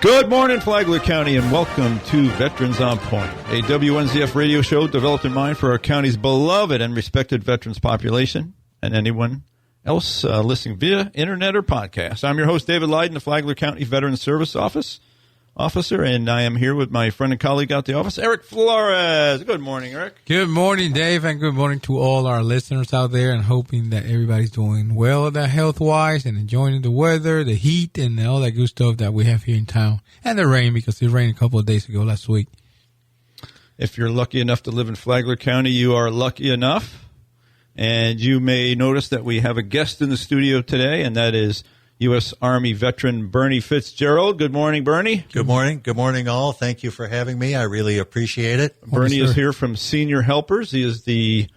Good morning, Flagler County, and welcome to Veterans on Point, a WNZF radio show developed in mind for our county's beloved and respected veterans population and anyone else listening via internet or podcast. I'm your host, David Lyden, the Flagler County Veterans Service Officer, and I am here with my friend and colleague out the office, Eric Flores. Good morning, Eric. Good morning, Dave, and good morning to all our listeners out there, and hoping that everybody's doing well health-wise and enjoying the weather, the heat, and all that good stuff that we have here in town. And the rain, because it rained a couple of days ago last week. If you're lucky enough to live in Flagler County, you are lucky enough. And you may notice that we have a guest in the studio today, and that is U.S. Army veteran Bernie Fitzgerald. Good morning, Bernie. Good morning. Good morning, all. Thank you for having me. I really appreciate it. Bernie is here from Senior Helpers. He is the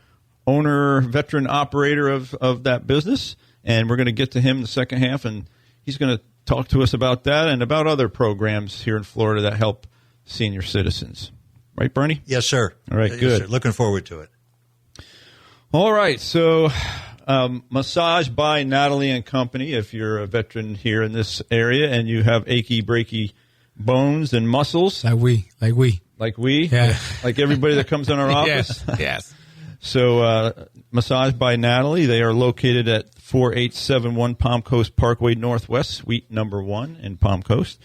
owner, veteran operator of that business, and we're going to get to him in the second half, and he's going to talk to us about that and about other programs here in Florida that help senior citizens. Right, Bernie? Yes, sir. All right, yes, good. Sir. Looking forward to it. All right, so Massage by Natalie and Company, if you're a veteran here in this area and you have achy, breaky bones and muscles. Like we. Yeah. Like everybody that comes in our office. Yes. So Massage by Natalie, they are located at 4871 Palm Coast Parkway Northwest, Suite number 1 in Palm Coast.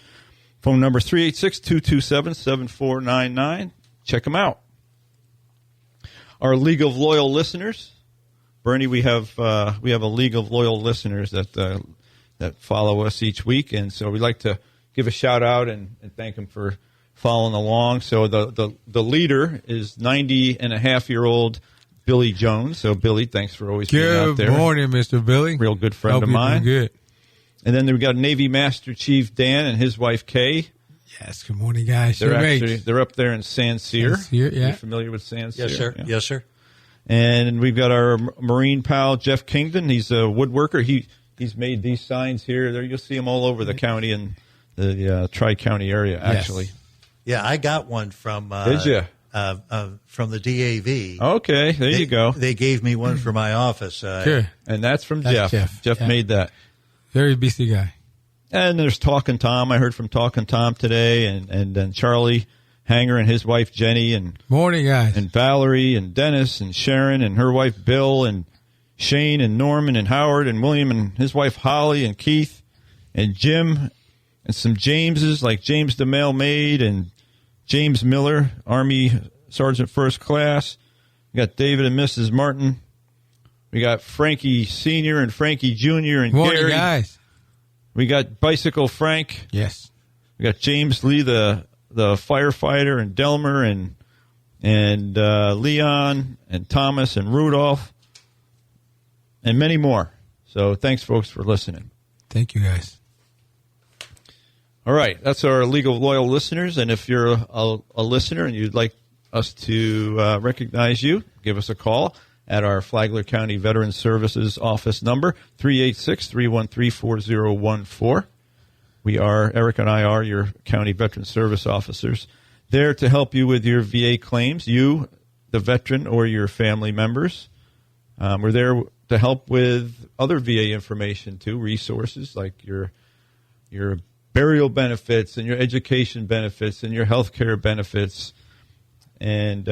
Phone number 386-227-7499. Check them out. Our League of Loyal Listeners. Bernie, we have a League of Loyal Listeners that follow us each week, and so we'd like to give a shout out and thank them for following along. So the leader is 90-and-a-half-year-old Billy Jones. So Billy, thanks for always being out there. Good morning, Mr. Billy. Real good friend of mine. Good. And then we got Navy Master Chief Dan and his wife Kay. Yes. Good morning, guys. They're up there in San Cyr. Yeah. You're familiar with San Cyr? Yes, sir. Yeah. Yes, sir. And we've got our Marine pal, Jeff Kingdon. He's a woodworker. He's made these signs here. There, you'll see them all over the county and the Tri-County area, actually. Yes. Yeah, I got one from Did you? From the DAV. Okay, there you go. They gave me one for my office. Sure. And that's from Jeff. Jeff made that. Very busy guy. And there's Talkin' Tom. I heard from Talkin' Tom today, and then Charlie Hanger and his wife Jenny, and morning, guys, and Valerie and Dennis and Sharon and her wife Bill and Shane and Norman and Howard and William and his wife Holly and Keith and Jim and some Jameses like James the Mailmaid and James Miller, Army Sergeant First Class. We got David and Mrs. Martin. We got Frankie Sr. and Frankie Jr. and morning, Gary. Guys. We got Bicycle Frank. Yes. We got James Lee, the firefighter, and Delmer and Leon and Thomas and Rudolph and many more. So thanks, folks, for listening. Thank you, guys. All right, that's our League of Loyal Listeners, and if you're a listener and you'd like us to recognize you, give us a call at our Flagler County Veterans Services office number, 386-313-4014. Eric and I are your county veteran service officers, there to help you with your VA claims, you, the veteran, or your family members. We're there to help with other VA information, too, resources like your burial benefits and your education benefits and your health care benefits. And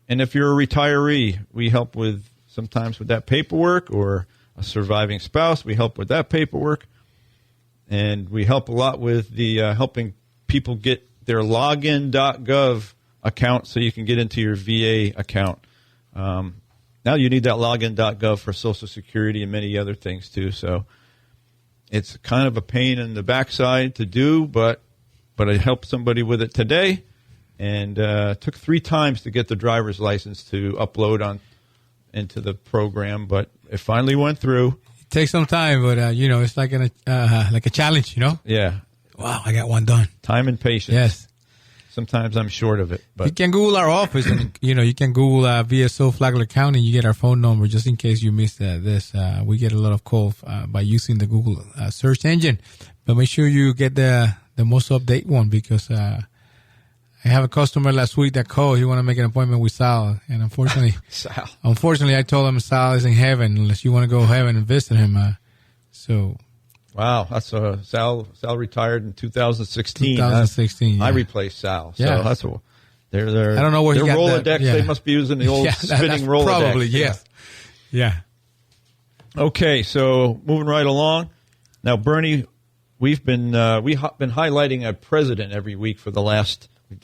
if you're a retiree, we help sometimes with that paperwork, or a surviving spouse, we help with that paperwork. And we help a lot with the helping people get their login.gov account so you can get into your VA account. Now you need that login.gov for Social Security and many other things too. So it's kind of a pain in the backside to do, but I helped somebody with it today, and took 3 times to get the driver's license to upload into the program, but it finally went through. Takes some time, but it's like a challenge, Yeah. Wow, I got one done. Time and patience. Yes. Sometimes I'm short of it, but you can Google our office, and you can Google VSO Flagler County. You get our phone number just in case you missed this. We get a lot of calls by using the Google search engine, but make sure you get the most update one, because I have a customer last week that called. He wanted to make an appointment with Sal, and unfortunately, I told him Sal is in heaven unless you want to go to heaven and visit him. So Wow, that's Sal retired in 2016. 2016. I yeah. replaced Sal. So Yeah. that's what they're I don't know where he their got Rolodex. that, yeah. They must be using the old Yeah, spinning that's Rolodex. Probably, yes. Yeah. Okay, so moving right along. Now, Bernie, we've been highlighting a president every week for the last. We've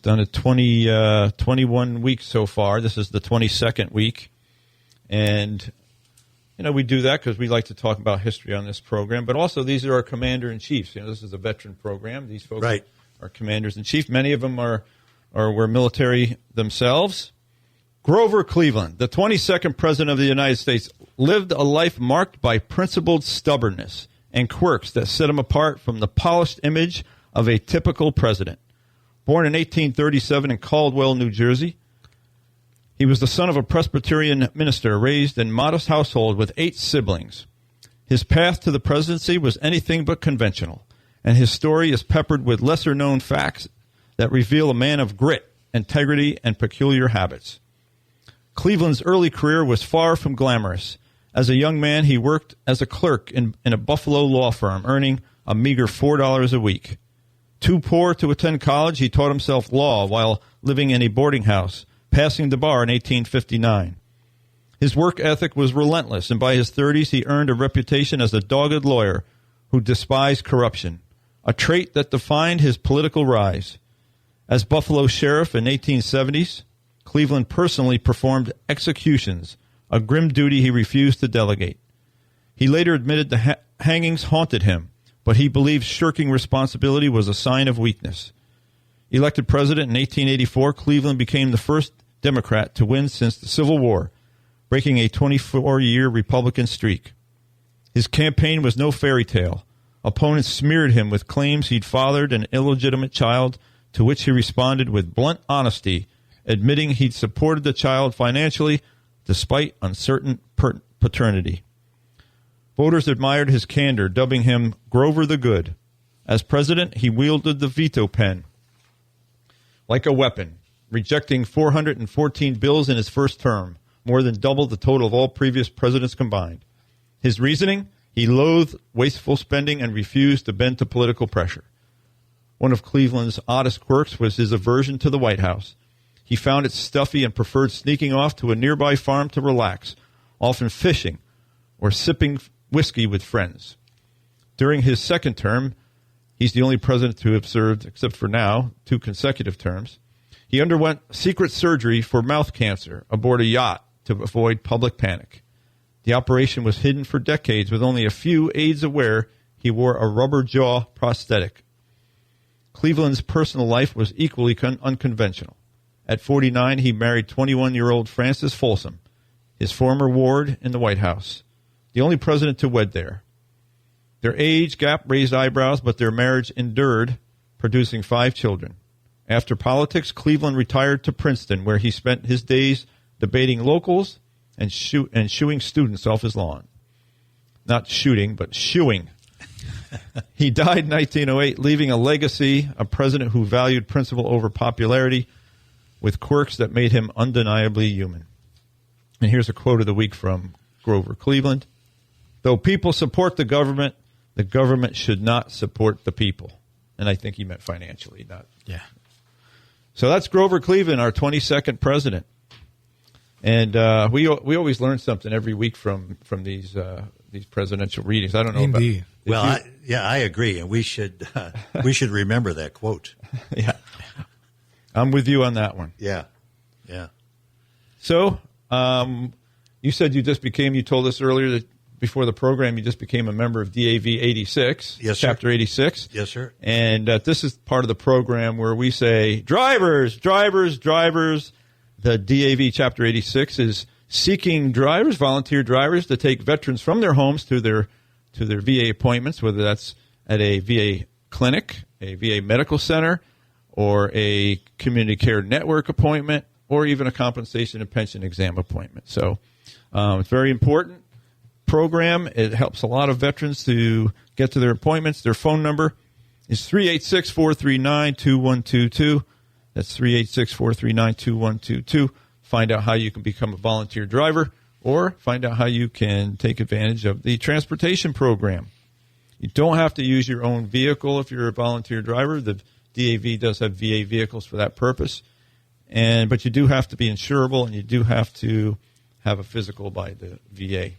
done it 21 weeks so far. This is the 22nd week, and we do that because we like to talk about history on this program. But also, these are our commander in chiefs. This is a veteran program. These folks Right. are commanders in chief. Many of them were military themselves. Grover Cleveland, the 22nd President of the United States, lived a life marked by principled stubbornness and quirks that set him apart from the polished image of a typical president. Born in 1837 in Caldwell, New Jersey, he was the son of a Presbyterian minister raised in a modest household with 8 siblings. His path to the presidency was anything but conventional, and his story is peppered with lesser-known facts that reveal a man of grit, integrity, and peculiar habits. Cleveland's early career was far from glamorous. As a young man, he worked as a clerk in a Buffalo law firm, earning a meager $4 a week. Too poor to attend college, he taught himself law while living in a boarding house, passing the bar in 1859. His work ethic was relentless, and by his 30s, he earned a reputation as a dogged lawyer who despised corruption, a trait that defined his political rise. As Buffalo sheriff in 1870s, Cleveland personally performed executions, a grim duty he refused to delegate. He later admitted the hangings haunted him, but he believed shirking responsibility was a sign of weakness. Elected president in 1884, Cleveland became the first Democrat to win since the Civil War, breaking a 24-year Republican streak. His campaign was no fairy tale. Opponents smeared him with claims he'd fathered an illegitimate child, to which he responded with blunt honesty, admitting he'd supported the child financially despite uncertain paternity. Voters admired his candor, dubbing him Grover the Good. As president, he wielded the veto pen like a weapon, rejecting 414 bills in his first term, more than double the total of all previous presidents combined. His reasoning? He loathed wasteful spending and refused to bend to political pressure. One of Cleveland's oddest quirks was his aversion to the White House. He found it stuffy and preferred sneaking off to a nearby farm to relax, often fishing or sipping whiskey with friends. During his second term, he's the only president to have served, except for now, 2 consecutive terms. He underwent secret surgery for mouth cancer aboard a yacht to avoid public panic. The operation was hidden for decades, with only a few aides aware he wore a rubber jaw prosthetic. Cleveland's personal life was equally unconventional. At 49, he married 21-year-old Frances Folsom, his former ward in the White House, the only president to wed there. Their age gap raised eyebrows, but their marriage endured, producing 5 children. After politics, Cleveland retired to Princeton, where he spent his days debating locals and shooing students off his lawn. Not shooting, but shooing. He died in 1908, leaving a legacy, a president who valued principle over popularity, with quirks that made him undeniably human. And here's a quote of the week from Grover Cleveland. Though people support the government should not support the people. And I think he meant financially, not. Yeah. So that's Grover Cleveland, our 22nd president. And we always learn something every week from these presidential readings. I don't know. Indeed. Well, I agree, and we should remember that quote. Yeah, I'm with you on that one. Yeah. So, you said you told us earlier that before the program, you just became a member of DAV 86. Yes, sir. Chapter 86. Yes, sir. And this is part of the program where we say, drivers. The DAV Chapter 86 is seeking volunteer drivers, to take veterans from their homes to their VA appointments, whether that's at a VA clinic, a VA medical center, or a community care network appointment, or even a compensation and pension exam appointment. So it's very important program. It helps a lot of veterans to get to their appointments. Their phone number is 386-439-2122. That's 386-439-2122. Find out how you can become a volunteer driver or find out how you can take advantage of the transportation program. You don't have to use your own vehicle if you're a volunteer driver. The DAV does have VA vehicles for that purpose. But you do have to be insurable, and you do have to have a physical by the VA.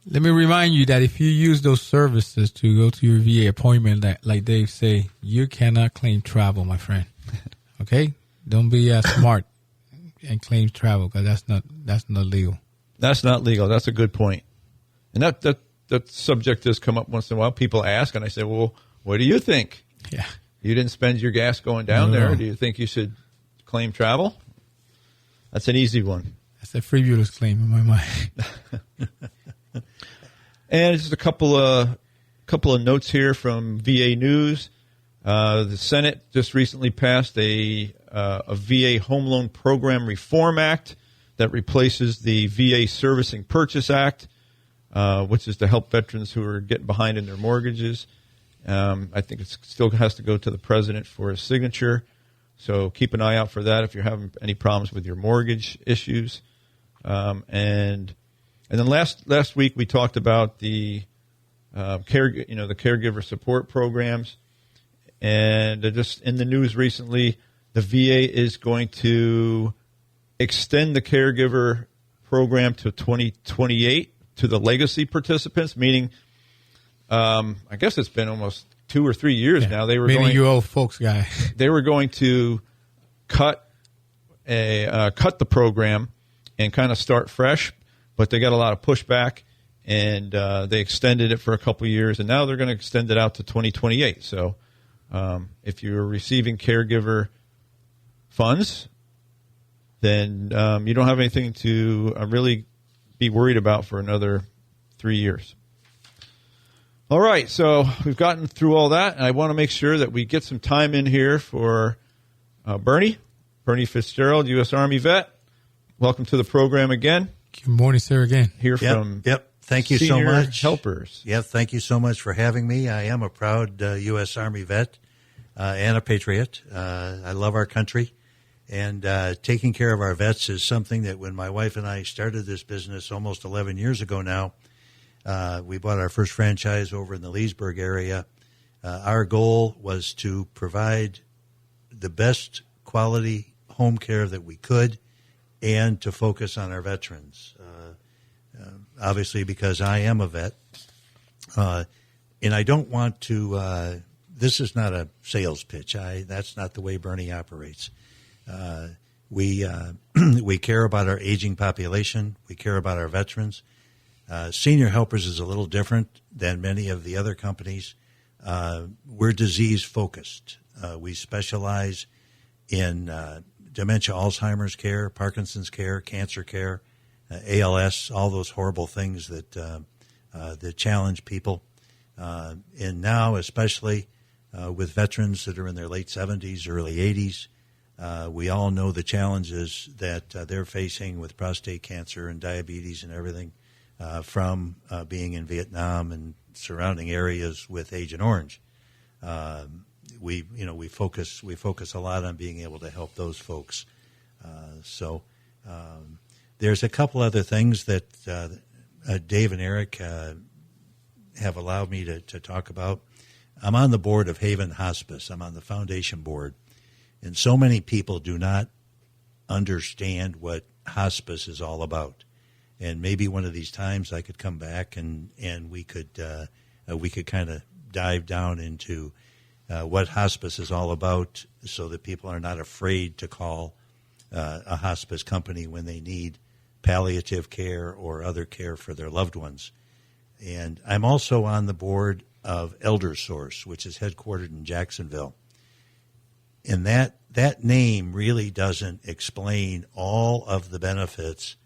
Let me remind you that if you use those services to go to your VA appointment, that, like Dave say, you cannot claim travel, my friend. Okay? Don't be smart and claim travel, because that's not legal. That's not legal. That's a good point. And that subject does come up once in a while. People ask, and I say, well, what do you think? Yeah. You didn't spend your gas going down there. Do you think you should claim travel? That's an easy one. That's a frivolous claim in my mind. And just a couple of notes here from VA News. The Senate just recently passed a VA Home Loan Program Reform Act that replaces the VA Servicing Purchase Act, which is to help veterans who are getting behind in their mortgages. I think it still has to go to the president for a signature. So keep an eye out for that if you're having any problems with your mortgage issues. And then last week we talked about the the caregiver support programs, and just in the news recently, the VA is going to extend the caregiver program to 2028 to the legacy participants, meaning I guess it's been almost 2 or 3 years now. They were meaning you old folks guy. They were going to cut the program and kind of start fresh, but they got a lot of pushback, and they extended it for a couple of years, and now they're going to extend it out to 2028. So if you're receiving caregiver funds, then you don't have anything to really be worried about for another 3 years. All right, so we've gotten through all that, and I want to make sure that we get some time in here for Bernie Fitzgerald, U.S. Army vet. Welcome to the program again. Good morning, sir, again. Hear from Thank you so much. Helpers. Yep, thank you so much for having me. I am a proud U.S. Army vet and a patriot. I love our country, and taking care of our vets is something that when my wife and I started this business almost 11 years ago now, we bought our first franchise over in the Leesburg area. Our goal was to provide the best quality home care that we could and to focus on our veterans. Obviously, because I am a vet, and I don't want to this is not a sales pitch. That's not the way Bernie operates. We care about our aging population. We care about our veterans. Senior Helpers is a little different than many of the other companies. We're disease focused. We specialize in dementia, Alzheimer's care, Parkinson's care, cancer care, ALS, all those horrible things that challenge people. And now, especially with veterans that are in their late 70s, early 80s, we all know the challenges that they're facing with prostate cancer and diabetes and everything from being in Vietnam and surrounding areas with Agent Orange. We focus a lot on being able to help those folks. So there's a couple other things that Dave and Eric have allowed me to talk about. I'm on the board of Haven Hospice. I'm on the foundation board. And so many people do not understand what hospice is all about. And maybe one of these times I could come back and we could kind of dive down into what hospice is all about so that people are not afraid to call a hospice company when they need palliative care or other care for their loved ones. And I'm also on the board of Elder Source, which is headquartered in Jacksonville. And that name really doesn't explain all of the benefits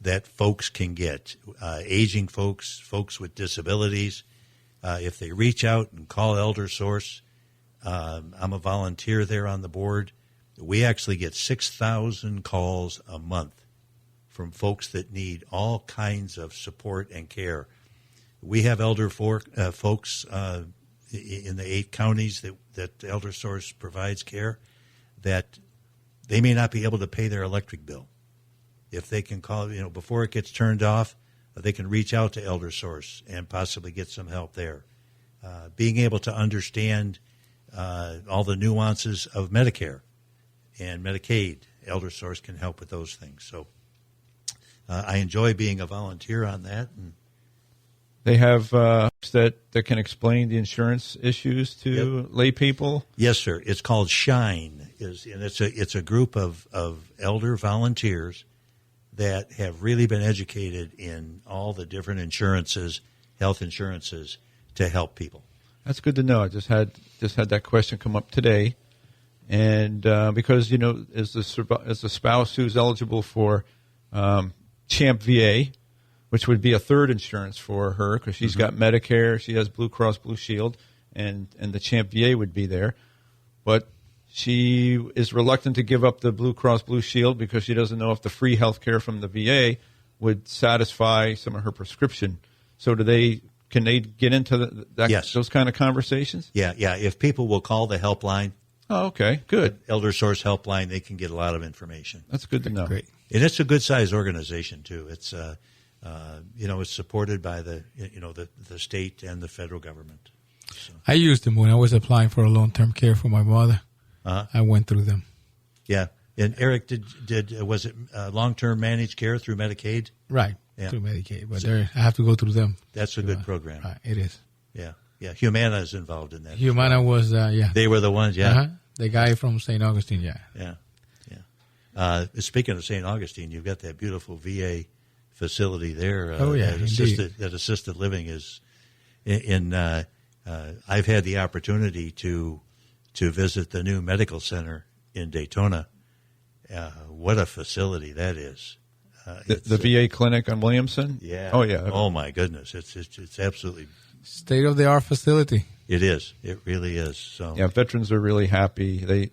that folks can get. Aging folks with disabilities, if they reach out and call Elder Source, I'm a volunteer there on the board. We actually get 6,000 calls a month from folks that need all kinds of support and care. We have elder folks in the 8 counties that Elder Source provides care that they may not be able to pay their electric bill. if they can call, before it gets turned off, they can reach out to Elder Source and possibly get some help there. Being able to understand all the nuances of Medicare and Medicaid, Elder Source can help with those things. So I enjoy being a volunteer on that. And they have that can explain the insurance issues to lay people. Yes, sir. It's called Shine, and it's a group of elder volunteers that have really been educated in all the different insurances, health insurances, to help people. That's good to know. I just had that question come up today, and because as the spouse who's eligible for Champ VA, which would be a third insurance for her because she's got Medicare, she has Blue Cross Blue Shield, and the Champ VA would be there, but she is reluctant to give up the Blue Cross Blue Shield because she doesn't know if the free health care from the VA would satisfy some of her prescription. So can they get into Yes. those kind of conversations? Yeah. If people will call the helpline, Oh, okay, good. Elder Source helpline, they can get a lot of information. That's good to know. Great. And it's a good sized organization too. It's it's supported by the state and the federal government. So. I used them when I was applying for a long-term care for my mother. I went through them. Yeah. And Eric, was it long-term managed care through Medicaid? Right, Yeah. through Medicaid. But I have to go through them. That's a good program. Right, it is. Yeah. Humana is involved in that. Humana was, They were the ones, yeah. The guy from St. Augustine, yeah. Yeah. Speaking of St. Augustine, you've got that beautiful VA facility there. That assisted living is in. I've had the opportunity to visit the new medical center in Daytona. What a facility that is! The VA clinic on Williamson. Yeah. Oh yeah. Oh my goodness! It's absolutely State-of-the-art facility. It is. It really is. So yeah, veterans are really happy. They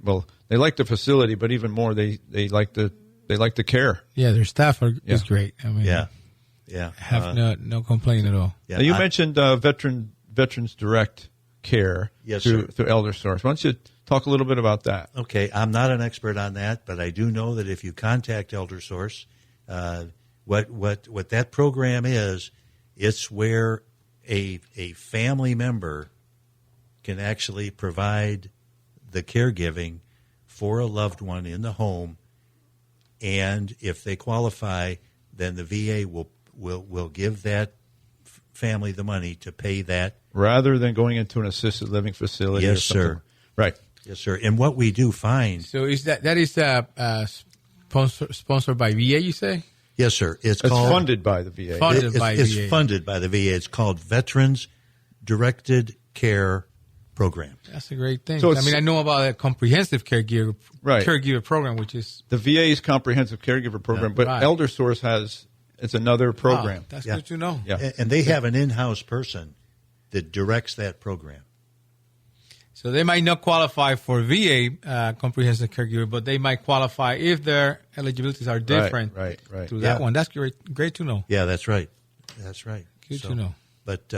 like the facility, but even more, they like the care. Yeah, their staff is great. I mean, yeah. have no complaint at all. Yeah, now you mentioned Veterans Direct Care through Elder Source. Why don't you talk a little bit about that? Okay, I'm not an expert on that, but I do know that if you contact Elder Source, what that program is, it's where a family member can actually provide the caregiving for a loved one in the home, and if they qualify, then the VA will give that family the money to pay that. Rather than going into an assisted living facility. Yes, or something. sir. Right. Yes, sir. And what we do find. So is that is sponsored by VA, you say? Yes, sir. It's funded by the VA. It's funded by the VA. It's called Veterans Directed Care Program. That's a great thing. So I know about a comprehensive caregiver program, which is the VA's comprehensive caregiver program, but Elder Source it's another program. Wow, that's good to know. Yeah. And they have an in-house person that directs that program. So they might not qualify for VA comprehensive caregiver, but they might qualify if their eligibilities are different. Right. Through that one. That's great to know. Yeah, that's right. That's right. Good to know. But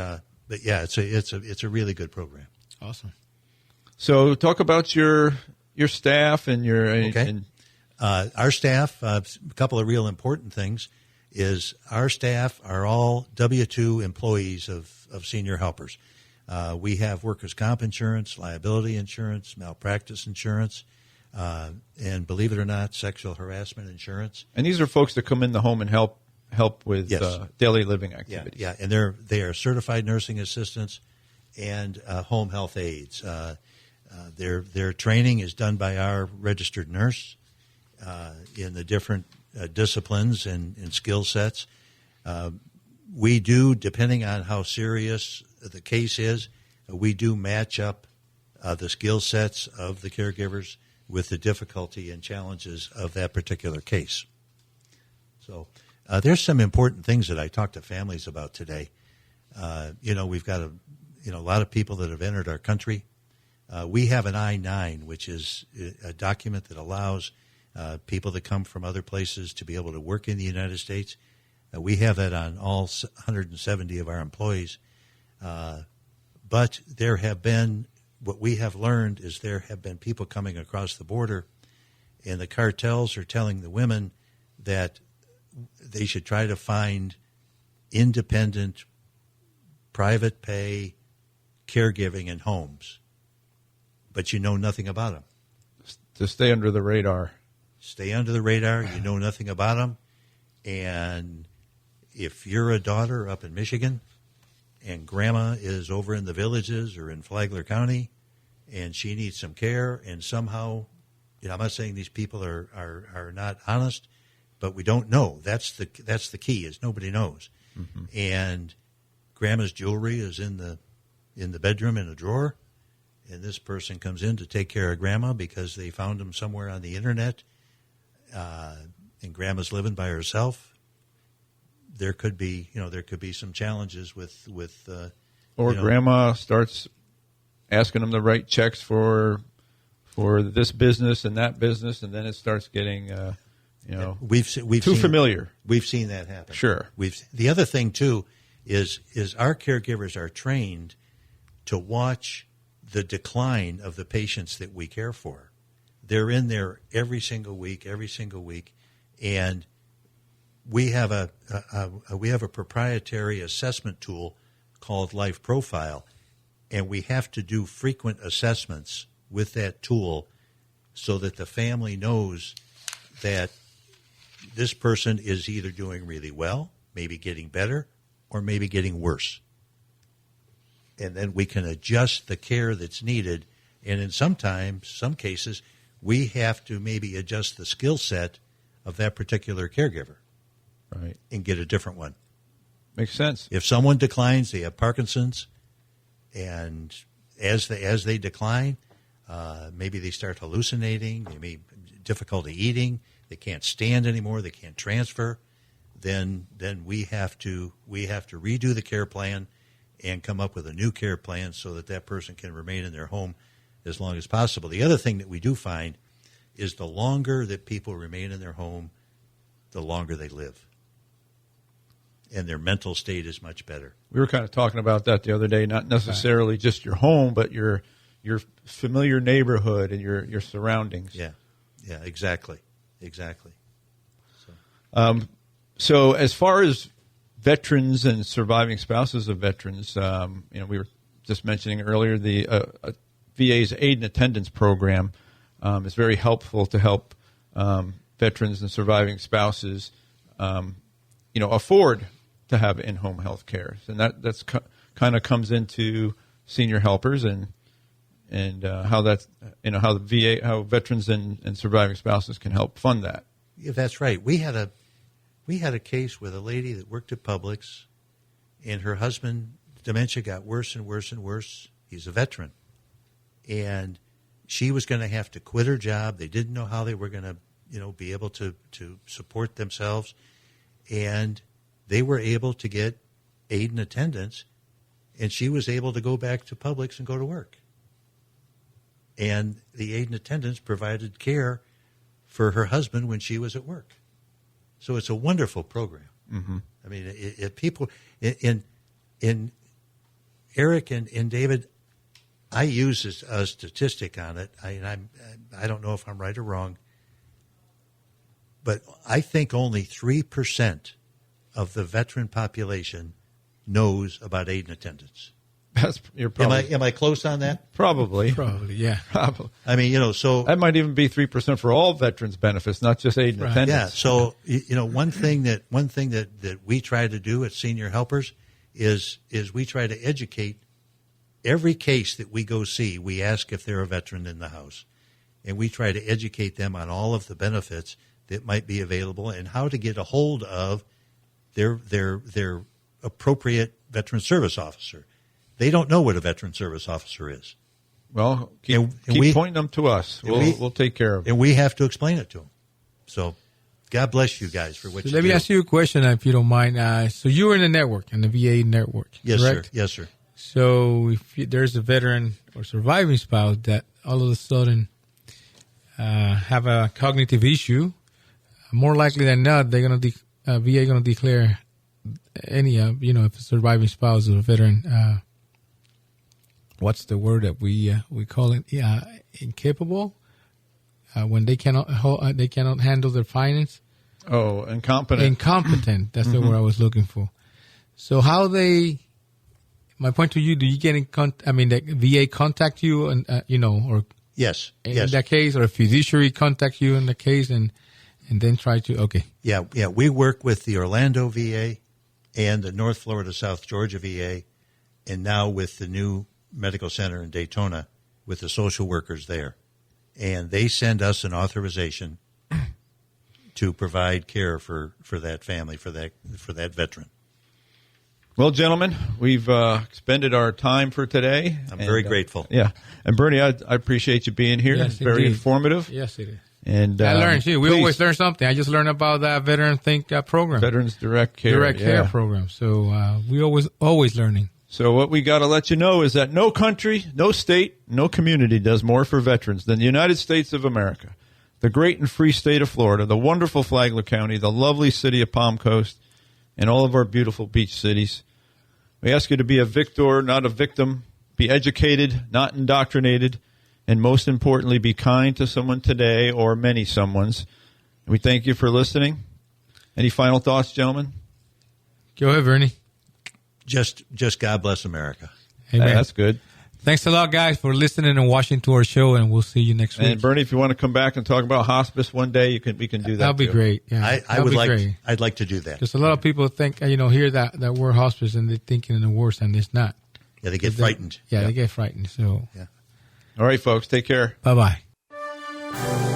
yeah, it's a really good program. Awesome. So talk about your staff and your okay. Our staff. A couple of real important things is our staff are all W-2 employees of senior helpers. We have workers' comp insurance, liability insurance, malpractice insurance, and believe it or not, sexual harassment insurance. And these are folks that come in the home and help with daily living activities. Yeah, and they are certified nursing assistants and home health aides. Their training is done by our registered nurse in the different disciplines and skill sets. We do, depending on how serious the case is, we do match up the skill sets of the caregivers with the difficulty and challenges of that particular case. So there's some important things that I talk to families about today. We've got a lot of people that have entered our country. We have an I-9, which is a document that allows people that come from other places to be able to work in the United States. We have that on all 170 of our employees. But there have been, what we have learned is there have been people coming across the border, and the cartels are telling the women that they should try to find independent, private pay caregiving in homes, but you know nothing about them. To stay under the radar. Stay under the radar. You know nothing about them. And if you're a daughter up in Michigan and grandma is over in the villages or in Flagler County and she needs some care, and somehow, I'm not saying these people are not honest, but we don't know. That's the key, is nobody knows. Mm-hmm. And grandma's jewelry is in the bedroom in a drawer, and this person comes in to take care of grandma because they found them somewhere on the internet, and grandma's living by herself. There could be some challenges with grandma starts asking them to write checks for this business and that business, and then it starts getting we've too familiar. We've seen that happen. Sure. The other thing too is our caregivers are trained to watch the decline of the patients that we care for. They're in there every single week, and we have a proprietary assessment tool called Life Profile, and we have to do frequent assessments with that tool so that the family knows that this person is either doing really well, maybe getting better, or maybe getting worse. And then we can adjust the care that's needed, and in some cases, we have to maybe adjust the skill set of that particular caregiver. Right. And get a different one. Makes sense. If someone declines, they have Parkinson's, and as they decline, maybe they start hallucinating, they may difficulty eating, they can't stand anymore, they can't transfer, then we have to redo the care plan and come up with a new care plan so that person can remain in their home as long as possible. The other thing that we do find is the longer that people remain in their home, the longer they live. And their mental state is much better. We were kind of talking about that the other day, not necessarily just your home, but your familiar neighborhood and your surroundings. Yeah, exactly. So as far as veterans and surviving spouses of veterans, we were just mentioning earlier the VA's aid and attendance program is very helpful to help veterans and surviving spouses, afford to have in-home health care, and that's kind of comes into senior helpers and how that's how the VA, how veterans and surviving spouses can help fund that. Yeah, that's right. We had a case with a lady that worked at Publix, and her husband, dementia got worse and worse and worse. He's a veteran, and she was going to have to quit her job. They didn't know how they were going to be able to support themselves, and they were able to get aid and attendance, and she was able to go back to Publix and go to work. And the aid and attendance provided care for her husband when she was at work. So it's a wonderful program. Mm-hmm. I mean, people in Eric and David, I use a statistic on it. I don't know if I'm right or wrong, but I think only 3% of the veteran population knows about aid and attendance. You're probably, am I close on that? Probably, yeah. Probably. I mean, so that might even be 3% for all veterans benefits, not just aid and attendance. Yeah. So one thing that we try to do at Senior Helpers is we try to educate every case that we go see. We ask if they're a veteran in the house, and we try to educate them on all of the benefits that might be available and how to get a hold of their appropriate veteran service officer. They don't know what a veteran service officer is. Well, keep pointing them to us. We'll take care of it. And we have to explain it to them. So God bless you guys for what you do. Let me ask you a question, if you don't mind. So you're in the network, in the VA network, yes, correct? Sir. Yes, sir. So if there's a veteran or surviving spouse that all of a sudden have a cognitive issue, more likely than not, they're going to VA going to declare any if a surviving spouse is a veteran. What's the word that we call it? Incapable when they cannot handle their finance. Oh, incompetent. Incompetent. That's the word I was looking for. So how they? My point to you: do you get in the VA contact you, and or Yes. in that case, or a fiduciary contact you in the case, and then try to Yeah. We work with the Orlando VA and the North Florida, South Georgia VA, and now with the new medical center in Daytona with the social workers there, and they send us an authorization to provide care for that family, for that veteran. Well, gentlemen, we've expended our time for today. I'm very grateful. Yeah. And Bernie, I appreciate you being here. Yes, it's very indeed. Informative. Yes, it is. And I learned too. We please, always learn something. I just learned about that Veteran Think program, Veterans Direct Care. Care program. So we always learning. So what we got to let you know is that no country, no state, no community does more for veterans than the United States of America, the great and free state of Florida, the wonderful Flagler County, the lovely city of Palm Coast, and all of our beautiful beach cities. We ask you to be a victor, not a victim. Be educated, not indoctrinated. And most importantly, be kind to someone today or many someones. We thank you for listening. Any final thoughts, gentlemen? Go ahead, Bernie. Just God bless America. Amen. That's good. Thanks a lot, guys, for listening and watching to our show, and we'll see you next week. And Bernie, if you want to come back and talk about hospice one day, we can do that. That'll be too. great. Yeah, I'd like to do that. Because a lot of people think, hear that word hospice, and they're thinking in the worst, and it's not. Yeah, they get frightened. They get frightened. So, All right, folks, take care. Bye-bye.